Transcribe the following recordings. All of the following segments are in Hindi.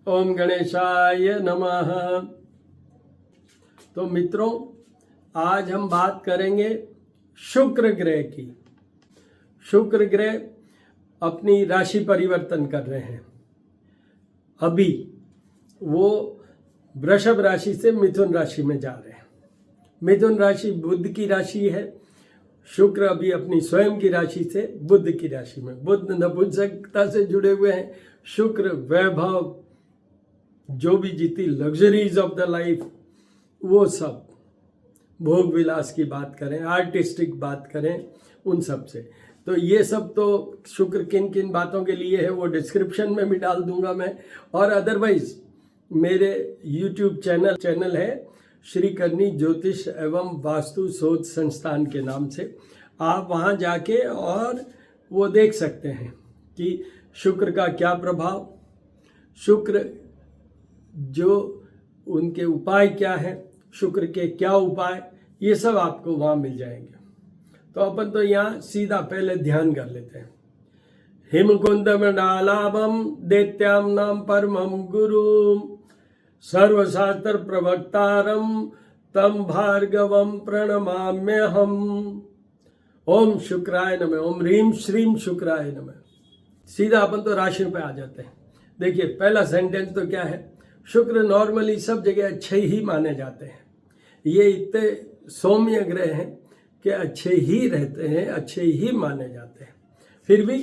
ओम गणेशाय नमः। तो मित्रों, आज हम बात करेंगे शुक्र ग्रह की। शुक्र ग्रह अपनी राशि परिवर्तन कर रहे हैं। अभी वो वृषभ राशि से मिथुन राशि में जा रहे हैं। मिथुन राशि बुध की राशि है। शुक्र अभी अपनी स्वयं की राशि से बुध की राशि में। बुध नपुंसकता से जुड़े हुए हैं। शुक्र वैभव, जो भी जीती लग्जरीज ऑफ द लाइफ, वो सब भोग विलास की बात करें, आर्टिस्टिक बात करें, उन सब से। तो ये सब तो शुक्र किन किन बातों के लिए है वो डिस्क्रिप्शन में भी डाल दूंगा मैं। और अदरवाइज मेरे YouTube चैनल है श्री करनी ज्योतिष एवं वास्तु शोध संस्थान के नाम से। आप वहाँ जाके और वो देख सकते हैं कि शुक्र का क्या प्रभाव, शुक्र जो उनके उपाय क्या है, शुक्र के क्या उपाय, ये सब आपको वहाँ मिल जाएंगे। तो अपन तो यहाँ सीधा पहले ध्यान कर लेते हैं। हिमकुंद मृणालाभम दैत्याम नाम परमम गुरुम सर्वशास्त्र प्रवक्तारम तम भार्गवम प्रणमाम्यहम। ओम शुक्राय नमः। ओम ह्रीम श्रीम शुक्राय नमः। सीधा अपन तो राशि पे आ जाते हैं। देखिए, पहला सेंटेंस तो क्या है? शुक्र नॉर्मली सब जगह अच्छे ही माने जाते हैं। ये इतने सौम्य ग्रह हैं कि अच्छे ही रहते हैं, अच्छे ही माने जाते हैं। फिर भी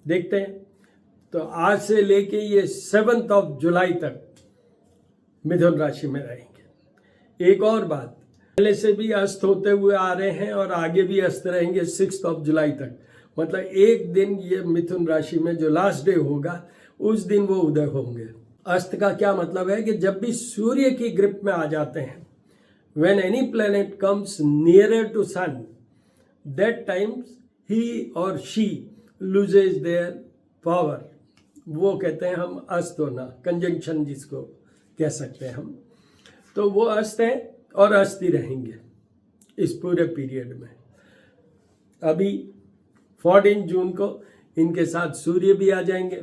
देखते हैं, तो आज से लेके ये 7 जुलाई तक मिथुन राशि में रहेंगे। एक और बात, पहले से भी अस्त होते हुए आ रहे हैं और आगे भी अस्त रहेंगे 6 जुलाई तक। मतलब एक दिन ये मिथुन राशि में जो लास्ट डे होगा उस दिन वो उदय होंगे। अस्त का क्या मतलब है कि जब भी सूर्य की ग्रिप में आ जाते हैं, when any planet comes nearer to sun, that times he or she loses their power. वो कहते हैं हम अस्त होना, कंजंक्शन जिसको कह सकते हैं हम। तो वो अस्त हैं और अस्त ही रहेंगे इस पूरे पीरियड में। अभी 14 जून को इनके साथ सूर्य भी आ जाएंगे,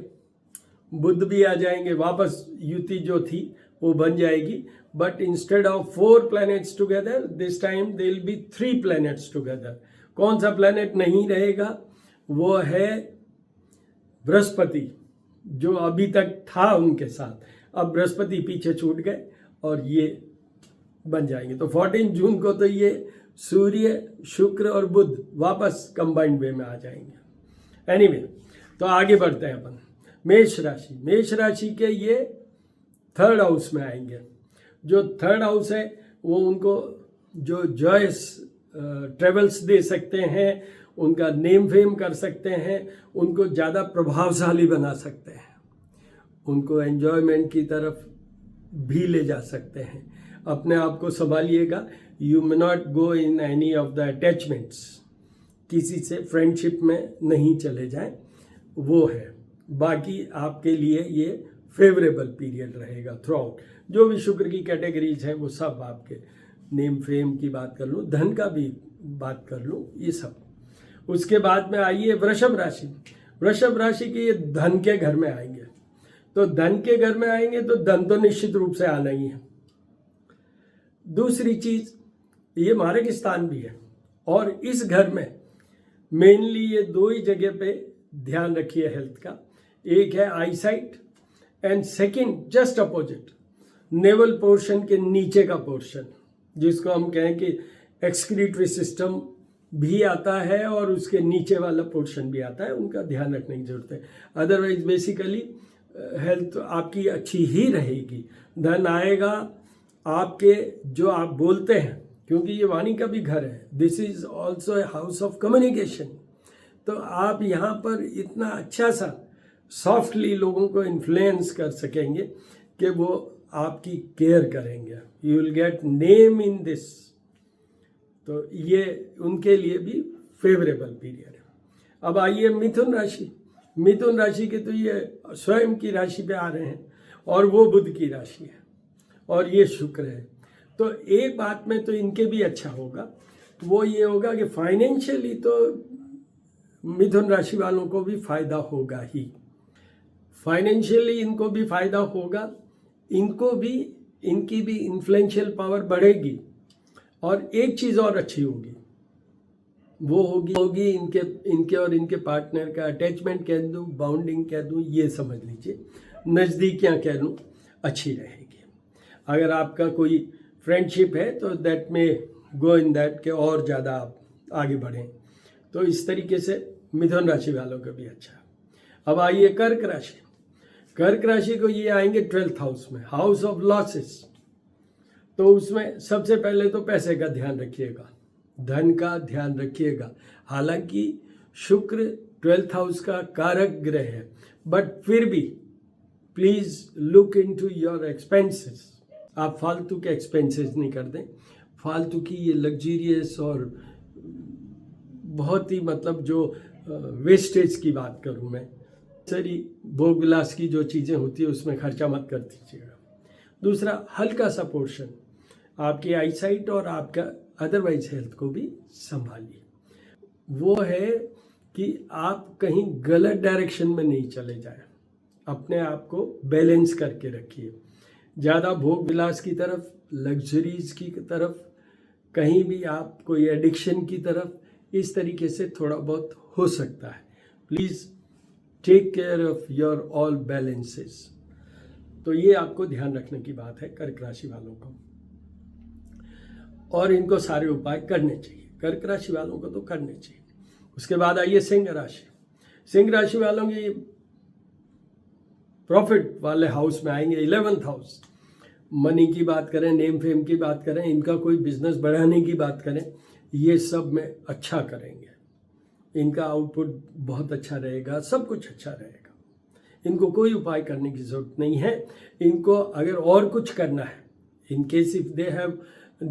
बुध भी आ जाएंगे। वापस युति जो थी वो बन जाएगी, but instead of 4 planets together this time they will be 3 planets together. कौन सा प्लेनेट नहीं रहेगा? वो है बृहस्पति, जो अभी तक था उनके साथ। अब बृहस्पति पीछे छूट गए और ये बन जाएंगे। तो 14 जून को तो ये सूर्य, शुक्र और बुध वापस कंबाइंड वे में आ जाएंगे। एनीवे, तो आगे बढ़ते हैं अपन। मेष राशि। मेष राशि के ये 3rd हाउस में आएंगे। जो 3rd हाउस है वो उनको जो जॉयस ट्रेवल्स दे सकते हैं, उनका नेम फेम कर सकते हैं, उनको ज़्यादा प्रभावशाली बना सकते हैं, उनको एन्जॉयमेंट की तरफ भी ले जा सकते हैं। अपने आप को संभालिएगा। You may not go in any of the attachments. किसी से फ्रेंडशिप में नहीं चले जाएं, वो है। बाकी आपके लिए ये फेवरेबल पीरियड रहेगा थ्रू आउट। जो भी शुक्र की कैटेगरीज हैं वो सब आपके, नेम फेम की बात कर लूँ, धन का भी बात कर लूँ, ये सब। उसके बाद में आइए वृषभ राशि। वृषभ राशि के ये धन के घर में आएंगे। तो धन के घर में आएंगे तो धन तो निश्चित रूप से आना ही है। दूसरी चीज, ये मारक स्थान भी है और इस घर में मेनली ये 2 ही जगह पे ध्यान रखिए हेल्थ का। एक है eye sight and second just opposite navel portion के नीचे का पोर्शन, जिसको हम कहें कि एक्सक्रीटरी सिस्टम भी आता है और उसके नीचे वाला पोर्शन भी आता है। उनका ध्यान रखने की जरूरत है। अदरवाइज बेसिकली हेल्थ आपकी अच्छी ही रहेगी। धन आएगा आपके, जो आप बोलते हैं, क्योंकि ये वाणी का भी घर है। This is also a house of communication. तो आप यहाँ पर इतना अच्छा सा सॉफ्टली लोगों को इन्फ्लुएंस कर सकेंगे कि वो आपकी केयर करेंगे। You will get name in this. तो ये उनके लिए भी फेवरेबल पीरियड है। अब आइए मिथुन राशि। मिथुन राशि के तो ये स्वयं की राशि पे आ रहे हैं और वो बुध की राशि है और ये शुक्र है। तो एक बात में तो इनके भी अच्छा होगा, वो ये होगा कि फाइनेंशियली तो मिथुन राशि वालों को भी फायदा होगा ही। फाइनेंशियली इनको भी फायदा होगा, इनकी भी इन्फ्लुएंशियल पावर बढ़ेगी। और एक चीज़ और अच्छी होगी, वो होगी इनके और इनके पार्टनर का अटैचमेंट कह दूँ, बाउंडिंग कह दूँ, ये समझ लीजिए, नज़दीकियाँ कह लूँ, अच्छी रहेगी। अगर आपका कोई फ्रेंडशिप है तो दैट में गो इन दैट के और ज़्यादा आप आगे बढ़ें। तो इस तरीके से मिथुन राशि वालों का भी अच्छा। अब आइए कर्क राशि। कर्क राशि को ये आएंगे 12th हाउस में, हाउस ऑफ लॉसेस। तो उसमें सबसे पहले तो पैसे का ध्यान रखिएगा, धन का ध्यान रखिएगा। हालांकि शुक्र 12th हाउस का कारक ग्रह है, बट फिर भी please look into your expenses. आप फालतू के एक्सपेंसेस नहीं कर दें, फालतू की ये लग्जरियस और बहुत ही मतलब जो वेस्टेज की बात करूं मैं, सारी भोग विलास की जो चीज़ें होती है उसमें खर्चा मत कर दीजिएगा। दूसरा, हल्का सा पोर्शन आपकी आईसाइट और आपका अदरवाइज हेल्थ को भी संभालिए। वो है कि आप कहीं गलत डायरेक्शन में नहीं चले जाए, अपने आप को बैलेंस करके रखिए। ज़्यादा भोग विलास की तरफ, लग्जरीज की तरफ, कहीं भी आप कोई एडिक्शन की तरफ, इस तरीके से थोड़ा बहुत हो सकता है। Please take care of your all balances. तो ये आपको ध्यान रखने की बात है कर्क राशि वालों को, और इनको सारे उपाय करने चाहिए। कर्क राशि वालों को तो करने चाहिए। उसके बाद आइए सिंह राशि। सिंह राशि वालों की प्रॉफिट वाले हाउस में आएंगे, 11th हाउस। मनी की बात करें, नेम फेम की बात करें, इनका कोई बिजनेस बढ़ाने की बात करें, ये सब में अच्छा करेंगे। इनका आउटपुट बहुत अच्छा रहेगा, सब कुछ अच्छा रहेगा। इनको कोई उपाय करने की जरूरत नहीं है। इनको अगर और कुछ करना है, in case if they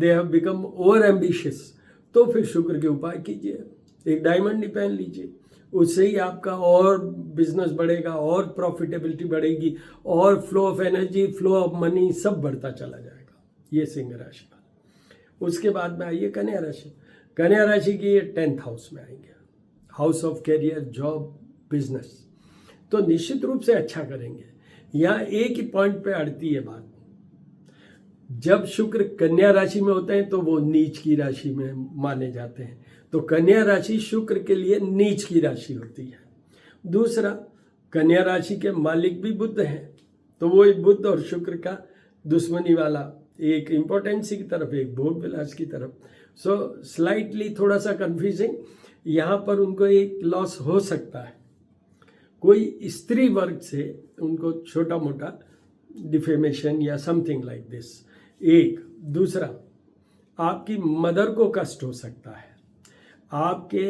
have become over ambitious, तो फिर शुक्र के उपाय कीजिए। एक डायमंड ही पहन लीजिए, उससे ही आपका और बिजनेस बढ़ेगा, और प्रॉफिटेबिलिटी बढ़ेगी, और flow of energy, flow of money सब बढ़ता चला जाएगा। ये सिंह राशि का। उसके बाद में आइए कन्या राशि। कन्या राशि की ये 10th हाउस में आएंगे, house of career, job, business. तो निश्चित रूप से अच्छा करेंगे। यहाँ एक ही पॉइंट पे अड़ती है बात, जब शुक्र कन्या राशि में होते हैं तो वो नीच की राशि में माने जाते हैं। तो कन्या राशि शुक्र के लिए नीच की राशि होती है। दूसरा, कन्या राशि के मालिक भी बुध हैं, तो वो एक बुध और शुक्र का दुश्मनी वाला, एक इम्पोर्टेंसी की तरफ, एक भोग विलास की तरफ। सो स्लाइटली थोड़ा सा कंफ्यूजिंग। यहाँ पर उनको एक लॉस हो सकता है, कोई स्त्री वर्ग से उनको छोटा मोटा डिफेमेशन या समथिंग लाइक दिस। एक दूसरा, आपकी मदर को कष्ट हो सकता है। आपके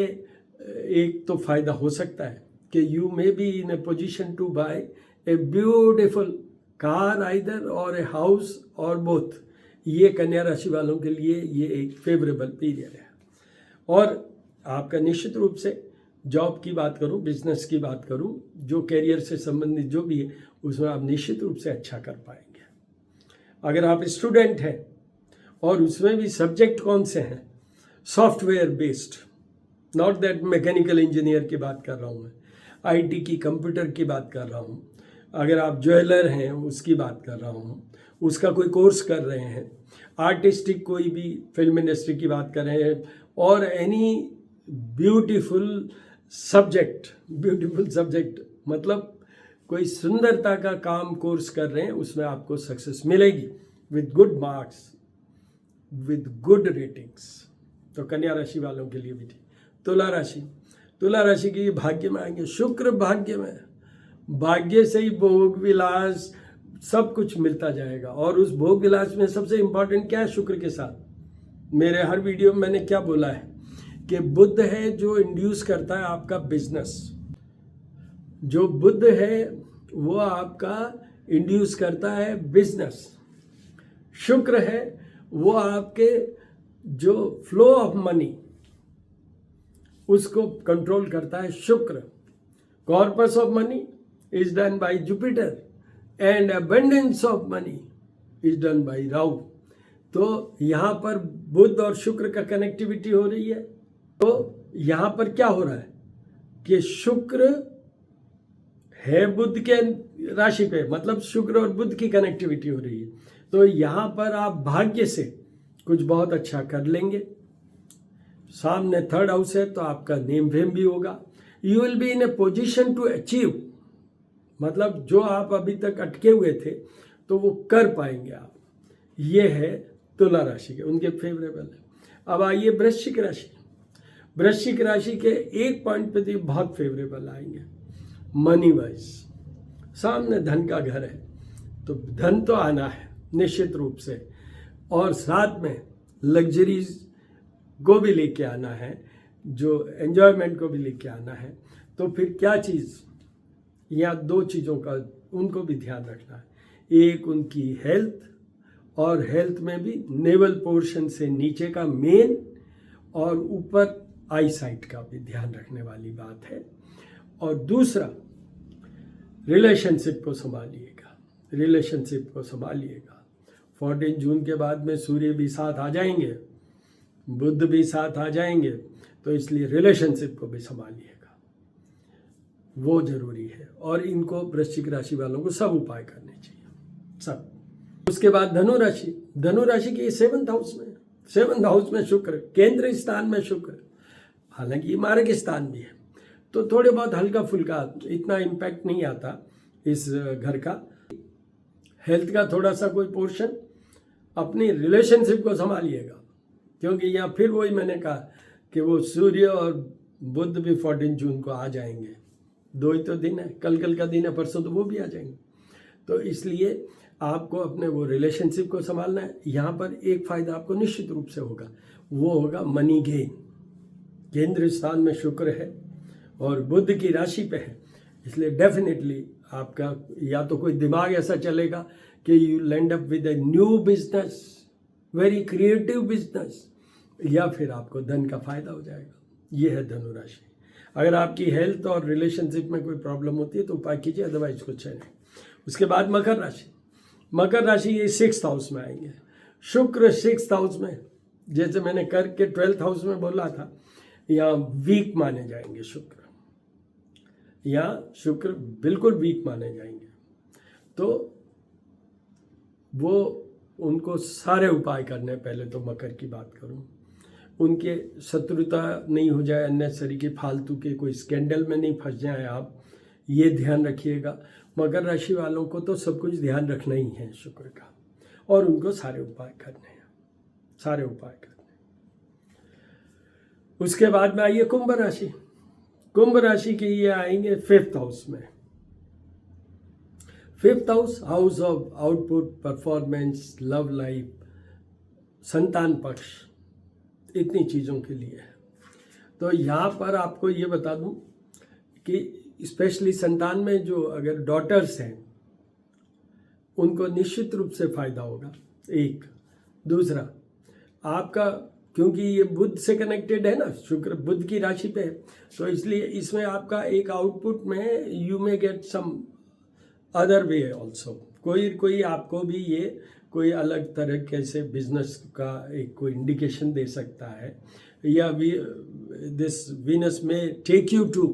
एक तो फायदा हो सकता है कि you may be in a position to buy a beautiful car either or a house और बोथ। ये कन्या राशि वालों के लिए ये एक फेवरेबल पीरियड है। और आपका निश्चित रूप से जॉब की बात करूं, बिजनेस की बात करूं, जो कैरियर से संबंधित जो भी है, उसमें आप निश्चित रूप से अच्छा कर पाएंगे। अगर आप स्टूडेंट हैं और उसमें भी सब्जेक्ट कौन से हैं, software based, not that mechanical engineer की बात कर रहा हूँ मैं, आईटी की, कंप्यूटर की बात कर रहा हूँ। अगर आप ज्वेलर हैं उसकी बात कर रहा हूँ, उसका कोई कोर्स कर रहे हैं, आर्टिस्टिक कोई भी फिल्म इंडस्ट्री की बात कर रहे हैं, और एनी ब्यूटीफुल सब्जेक्ट मतलब कोई सुंदरता का काम कोर्स कर रहे हैं, उसमें आपको सक्सेस मिलेगी with good marks, with good ratings. तो कन्या राशि वालों के लिए भी ठीक। तुला राशि की भाग्य में आएंगे, शुक्र भाग्य में, भाग्य से ही भोग विलास सब कुछ मिलता जाएगा। और उस भोग विलास में सबसे इंपॉर्टेंट क्या है शुक्र के साथ, मेरे हर वीडियो में मैंने क्या बोला है कि बुध है जो इंड्यूस करता है आपका बिजनेस। जो बुध है वो आपका इंड्यूस करता है बिजनेस। शुक्र है वो आपके जो फ्लो ऑफ मनी उसको कंट्रोल करता है शुक्र। Corpus of money is done by Jupiter and abundance of money is done by Rahu. तो यहाँ पर बुध और शुक्र का कनेक्टिविटी हो रही है। तो यहाँ पर क्या हो रहा है कि शुक्र है बुध के राशि पे, मतलब शुक्र और बुध की कनेक्टिविटी हो रही है, तो यहाँ पर आप भाग्य से कुछ बहुत अच्छा कर लेंगे। सामने थर्ड हाउस है तो आपका नेम फेम भी होगा। You will be in a position to achieve, मतलब जो आप अभी तक अटके हुए थे तो वो कर पाएंगे आप। ये है तुला राशि के, उनके फेवरेबल है। अब आइए वृश्चिक राशि। वृश्चिक राशि के एक पॉइंट पे तो बहुत फेवरेबल आएंगे, मनी वाइज। सामने धन का घर है तो धन तो आना है निश्चित रूप से, और साथ में लग्जरीज को भी लेके आना है, जो एंजॉयमेंट को भी लेके आना है। तो फिर क्या चीज़, या दो चीज़ों का उनको भी ध्यान रखना है। एक उनकी हेल्थ, और हेल्थ में भी नेवल पोर्शन से नीचे का मेन, और ऊपर आई साइट का भी ध्यान रखने वाली बात है। और दूसरा, रिलेशनशिप को संभालिएगा, रिलेशनशिप को संभालिएगा। 14 जून के बाद में सूर्य भी साथ आ जाएंगे, बुध भी साथ आ जाएंगे, तो इसलिए रिलेशनशिप को भी संभालिएगा, वो जरूरी है। और इनको वृश्चिक राशि वालों को सब उपाय करने चाहिए, सब। उसके बाद धनु राशि। धनु राशि के 7th हाउस में, 7th हाउस में शुक्र, केंद्र स्थान में शुक्र, हालांकि ये मार्ग स्थान भी है, तो थोड़े बहुत हल्का फुल्का, इतना इम्पैक्ट नहीं आता इस घर का। हेल्थ का थोड़ा सा कोई पोर्शन, अपनी रिलेशनशिप को संभालिएगा, क्योंकि यहाँ फिर वही मैंने कहा कि वो सूर्य और बुध भी 14 जून को आ जाएंगे। 2 ही तो दिन है, कल का दिन है, परसों तो वो भी आ जाएंगे। तो इसलिए आपको अपने वो रिलेशनशिप को संभालना है। यहाँ पर एक फ़ायदा आपको निश्चित रूप से होगा, वो होगा मनी गेन। केंद्र स्थान में शुक्र है और बुध की राशि पे है, इसलिए डेफिनेटली आपका या तो कोई दिमाग ऐसा चलेगा कि you land up with a new business, very creative business, या फिर आपको धन का फायदा हो जाएगा। ये है धनु राशि। अगर आपकी हेल्थ और रिलेशनशिप में कोई प्रॉब्लम होती है तो उपाय कीजिए, अदरवाइज कुछ है नहीं। उसके बाद मकर राशि। मकर राशि ये 6th हाउस में आएंगे। शुक्र 6th हाउस में, जैसे मैंने करके 12th हाउस में बोला था, यहाँ वीक माने जाएंगे शुक्र, या शुक्र बिल्कुल वीक माने जाएंगे। तो वो उनको सारे उपाय करने, पहले तो मकर की बात करूं, उनके शत्रुता नहीं हो जाए, अननेसेसरी के फालतू के कोई स्कैंडल में नहीं फंस जाए आप, ये ध्यान रखिएगा। मकर राशि वालों को तो सब कुछ ध्यान रखना ही है शुक्र का, और उनको सारे उपाय करने हैं, सारे उपाय करने। उसके बाद में आइए कुंभ राशि। कुंभ राशि के ये आएंगे 5th हाउस में। 5th house, house of output, performance, love life, संतान पक्ष, इतनी चीज़ों के लिए है। तो यहाँ पर आपको ये बता दूं कि स्पेशली संतान में जो अगर डॉटर्स हैं उनको निश्चित रूप से फायदा होगा, एक। दूसरा, आपका क्योंकि ये बुध से कनेक्टेड है ना, शुक्र बुध की राशि पे है, तो इसलिए इसमें आपका एक आउटपुट में you may get some other way also, कोई आपको भी ये कोई अलग तरह कैसे बिजनेस का एक कोई इंडिकेशन दे सकता है, या दिस वीनस में take you to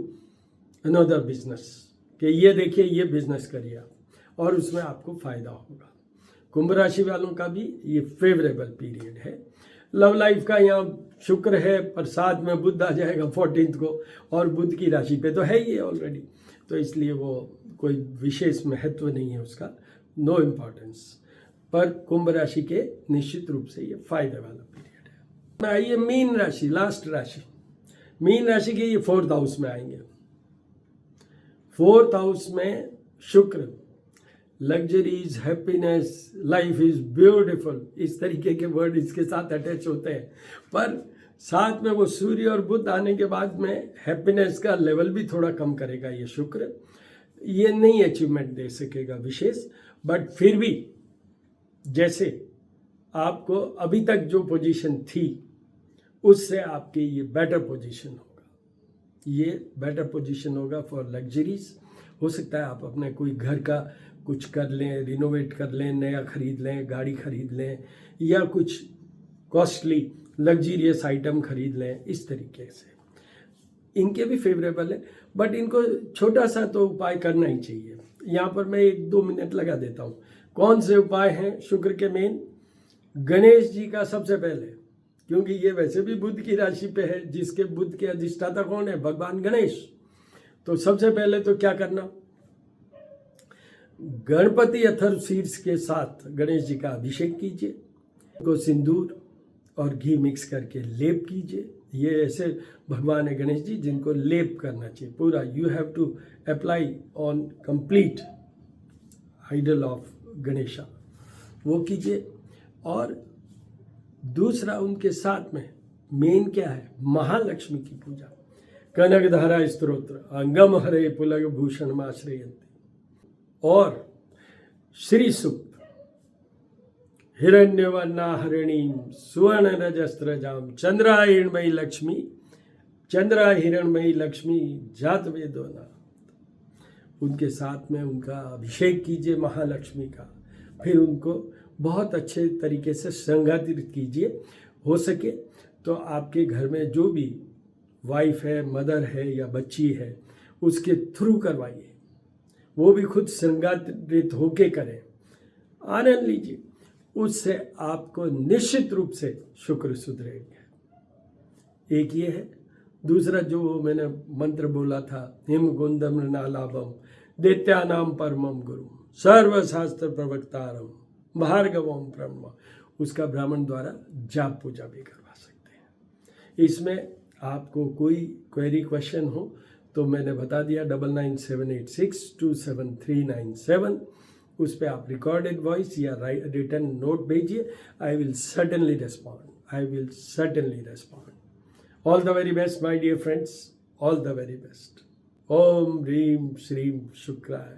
another business, कि ये देखिए ये बिजनेस करिए आप, और उसमें आपको फायदा होगा। कुंभ राशि वालों का भी ये फेवरेबल पीरियड है। लव लाइफ का यहाँ शुक्र है, पर साथ में बुध आ जाएगा 14th को, और बुध की राशि पे तो है ही ऑलरेडी, तो इसलिए वो कोई विशेष महत्व नहीं है उसका, नो इम्पॉर्टेंस। पर कुंभ राशि के निश्चित रूप से ये फायदे वाला पीरियड है। आइए मीन राशि, लास्ट राशि। मीन राशि के ये 4th हाउस में आएंगे। 4th हाउस में शुक्र, luxuries, happiness, life is beautiful, इस तरीके के वर्ड इसके साथ अटैच होते हैं। पर साथ में वो सूर्य और बुध आने के बाद में हैप्पीनेस का लेवल भी थोड़ा कम करेगा ये शुक्र। ये नहीं अचीवमेंट दे सकेगा विशेष, बट फिर भी जैसे आपको अभी तक जो पोजीशन थी उससे आपकी ये बेटर पोजीशन होगा, ये बेटर पोजीशन होगा फॉर लग्जरीज। हो सकता है आप अपने कोई घर का कुछ कर लें, रिनोवेट कर लें, नया खरीद लें, गाड़ी खरीद लें, या कुछ कॉस्टली लग्जीरियस आइटम खरीद लें, इस तरीके से। इनके भी फेवरेबल है, बट इनको छोटा सा तो उपाय करना ही चाहिए। यहाँ पर मैं 1-2 मिनट लगा देता हूँ। कौन से उपाय हैं शुक्र के मेन? गणेश जी का सबसे पहले, क्योंकि ये वैसे भी बुध की राशि पे है, जिसके बुध के अधिष्ठाता कौन है? भगवान गणेश। तो सबसे पहले तो क्या करना, गणपति अथर्व शीर्ष के साथ गणेश जी का अभिषेक कीजिए, को सिंदूर और घी मिक्स करके लेप कीजिए। ये ऐसे भगवान है गणेश जी जिनको लेप करना चाहिए पूरा। You have to apply on complete idol of Ganesha, वो कीजिए। और दूसरा उनके साथ में मेन क्या है? महालक्ष्मी की पूजा। कनकधारा स्तोत्र, अंगम हरे पुलग भूषण माश्रयन्ति, और श्री सूक्त, हिरण्यवर्णा हरिणीम सुवर्ण रजस्त्रजाम चंद्रा हिरणमयी लक्ष्मी, चंद्रा हिरणमयी लक्ष्मी जात वेदोना। उनके साथ में उनका अभिषेक कीजिए महालक्ष्मी का। फिर उनको बहुत अच्छे तरीके से संगठित कीजिए। हो सके तो आपके घर में जो भी वाइफ है, मदर है या बच्ची है, उसके थ्रू करवाइए, वो भी खुद संगठित होके करें, आनंद लीजिए। उससे आपको निश्चित रूप से शुक्र सुधरेंगे। एक ये है। दूसरा जो मैंने मंत्र बोला था, हिम गुंदम नालाभम दैत्यानाम परमम गुरु सर्वशास्त्र प्रवक्तारम भार्गवम ब्रह्म, उसका ब्राह्मण द्वारा जाप पूजा भी करवा सकते हैं। इसमें आपको कोई क्वेरी क्वेश्चन हो तो मैंने बता दिया, 9978627397, उस पर आप रिकॉर्डेड वॉइस या रिटन नोट भेजिए। I will certainly respond. All the very best my dear friends, all the very best. ओम ह्रीम श्रीम शुक्राय